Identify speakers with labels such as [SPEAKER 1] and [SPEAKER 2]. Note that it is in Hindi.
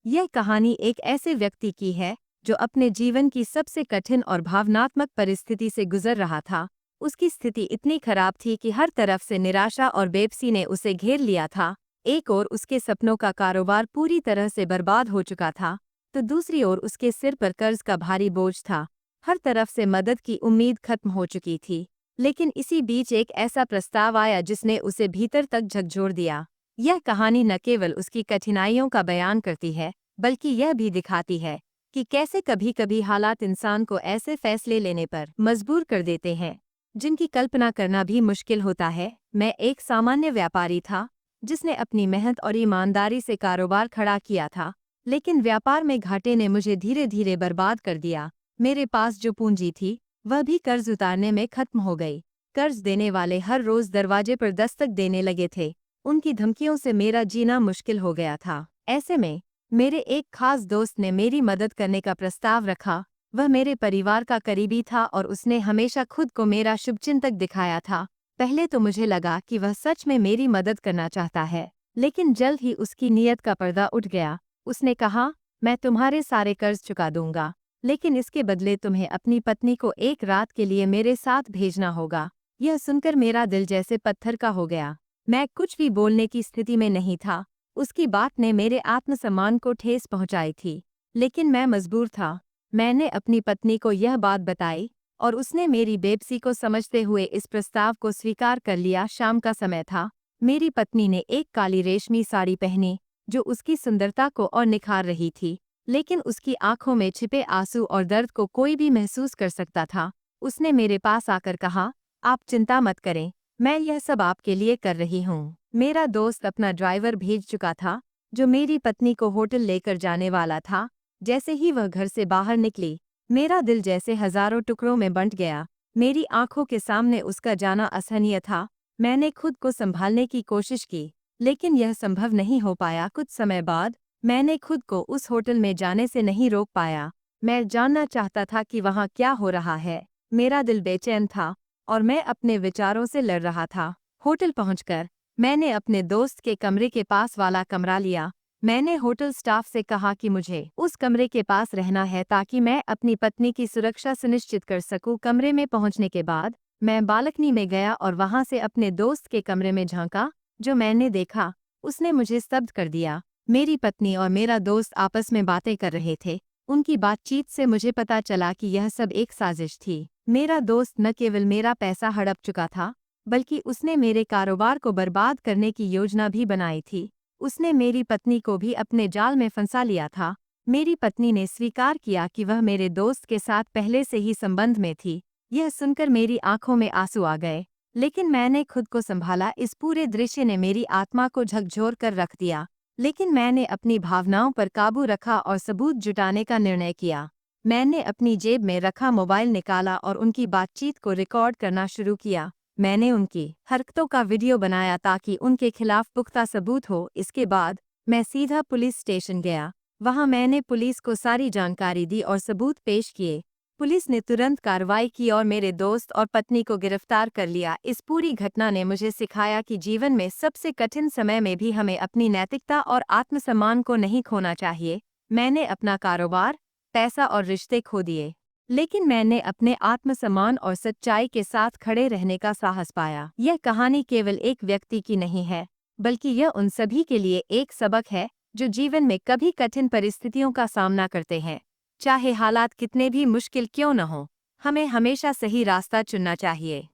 [SPEAKER 1] यह कहानी एक ऐसे व्यक्ति की है जो अपने जीवन की सबसे कठिन और भावनात्मक परिस्थिति से गुजर रहा था। उसकी स्थिति इतनी खराब थी कि हर तरफ से निराशा और बेबसी ने उसे घेर लिया था। एक ओर उसके सपनों का कारोबार पूरी तरह से बर्बाद हो चुका था, तो दूसरी ओर उसके सिर पर कर्ज का भारी बोझ था। हर तरफ से मदद की उम्मीद खत्म हो चुकी थी। लेकिन इसी बीच एक ऐसा प्रस्ताव आया जिसने उसे भीतर तक झकझोर दिया। यह कहानी न केवल उसकी कठिनाइयों का बयान करती है, बल्कि यह भी दिखाती है कि कैसे कभी कभी हालात इंसान को ऐसे फैसले लेने पर मजबूर कर देते हैं जिनकी कल्पना करना भी मुश्किल होता है। मैं एक सामान्य व्यापारी था जिसने अपनी मेहनत और ईमानदारी से कारोबार खड़ा किया था, लेकिन व्यापार में घाटे ने मुझे धीरे धीरे बर्बाद कर दिया। मेरे पास जो पूंजी थी वह भी कर्ज उतारने में खत्म हो गई। कर्ज देने वाले हर रोज दरवाजे पर दस्तक देने लगे थे। उनकी धमकियों से मेरा जीना मुश्किल हो गया था। ऐसे में मेरे एक खास दोस्त ने मेरी मदद करने का प्रस्ताव रखा। वह मेरे परिवार का करीबी था और उसने हमेशा खुद को मेरा शुभचिंतक दिखाया था। पहले तो मुझे लगा कि वह सच में मेरी मदद करना चाहता है, लेकिन जल्द ही उसकी नीयत का पर्दा उठ गया। उसने कहा, मैं तुम्हारे सारे कर्ज चुका दूंगा, लेकिन इसके बदले तुम्हें अपनी पत्नी को एक रात के लिए मेरे साथ भेजना होगा। यह सुनकर मेरा दिल जैसे पत्थर का हो गया। मैं कुछ भी बोलने की स्थिति में नहीं था। उसकी बात ने मेरे आत्मसम्मान को ठेस पहुंचाई थी, लेकिन मैं मजबूर था। मैंने अपनी पत्नी को यह बात बताई और उसने मेरी बेबसी को समझते हुए इस प्रस्ताव को स्वीकार कर लिया। शाम का समय था। मेरी पत्नी ने एक काली रेशमी साड़ी पहनी जो उसकी सुंदरता को और निखार रही थी, लेकिन उसकी आंखों में छिपे आंसू और दर्द को कोई भी महसूस कर सकता था। उसने मेरे पास आकर कहा, आप चिंता मत करें, मैं यह सब आपके लिए कर रही हूँ। मेरा दोस्त अपना ड्राइवर भेज चुका था जो मेरी पत्नी को होटल लेकर जाने वाला था। जैसे ही वह घर से बाहर निकली, मेरा दिल जैसे हजारों टुकड़ों में बंट गया। मेरी आंखों के सामने उसका जाना असहनीय था। मैंने खुद को संभालने की कोशिश की, लेकिन यह संभव नहीं हो पाया। कुछ समय बाद मैंने खुद को उस होटल में जाने से नहीं रोक पाया। मैं जानना चाहता था कि वहाँ क्या हो रहा है। मेरा दिल बेचैन था और मैं अपने विचारों से लड़ रहा था। होटल पहुंचकर मैंने अपने दोस्त के कमरे के पास वाला कमरा लिया। मैंने होटल स्टाफ से कहा कि मुझे उस कमरे के पास रहना है ताकि मैं अपनी पत्नी की सुरक्षा सुनिश्चित कर सकूं। कमरे में पहुंचने के बाद मैं बालकनी में गया और वहां से अपने दोस्त के कमरे में झांका। जो मैंने देखा उसने मुझे स्तब्ध कर दिया। मेरी पत्नी और मेरा दोस्त आपस में बातें कर रहे थे। उनकी बातचीत से मुझे पता चला कि यह सब एक साजिश थी। मेरा दोस्त न केवल मेरा पैसा हड़प चुका था, बल्कि उसने मेरे कारोबार को बर्बाद करने की योजना भी बनाई थी। उसने मेरी पत्नी को भी अपने जाल में फंसा लिया था। मेरी पत्नी ने स्वीकार किया कि वह मेरे दोस्त के साथ पहले से ही संबंध में थी। यह सुनकर मेरी आंखों में आंसू आ गए, लेकिन मैंने खुद को संभाला। इस पूरे दृश्य ने मेरी आत्मा को झकझोर कर रख दिया, लेकिन मैंने अपनी भावनाओं पर काबू रखा और सबूत जुटाने का निर्णय किया। मैंने अपनी जेब में रखा मोबाइल निकाला और उनकी बातचीत को रिकॉर्ड करना शुरू किया। मैंने उनकी हरकतों का वीडियो बनाया ताकि उनके खिलाफ पुख्ता सबूत हो। इसके बाद मैं सीधा पुलिस स्टेशन गया। वहां मैंने पुलिस को सारी जानकारी दी और सबूत पेश किए। पुलिस ने तुरंत कार्रवाई की और मेरे दोस्त और पत्नी को गिरफ्तार कर लिया। इस पूरी घटना ने मुझे सिखाया कि जीवन में सबसे कठिन समय में भी हमें अपनी नैतिकता और आत्मसम्मान को नहीं खोना चाहिए। मैंने अपना कारोबार, पैसा और रिश्ते खो दिए, लेकिन मैंने अपने आत्मसम्मान और सच्चाई के साथ खड़े रहने का साहस पाया। यह कहानी केवल एक व्यक्ति की नहीं है, बल्कि यह उन सभी के लिए एक सबक है जो जीवन में कभी कठिन परिस्थितियों का सामना करते हैं। चाहे हालात कितने भी मुश्किल क्यों न हो, हमें हमेशा सही रास्ता चुनना चाहिए।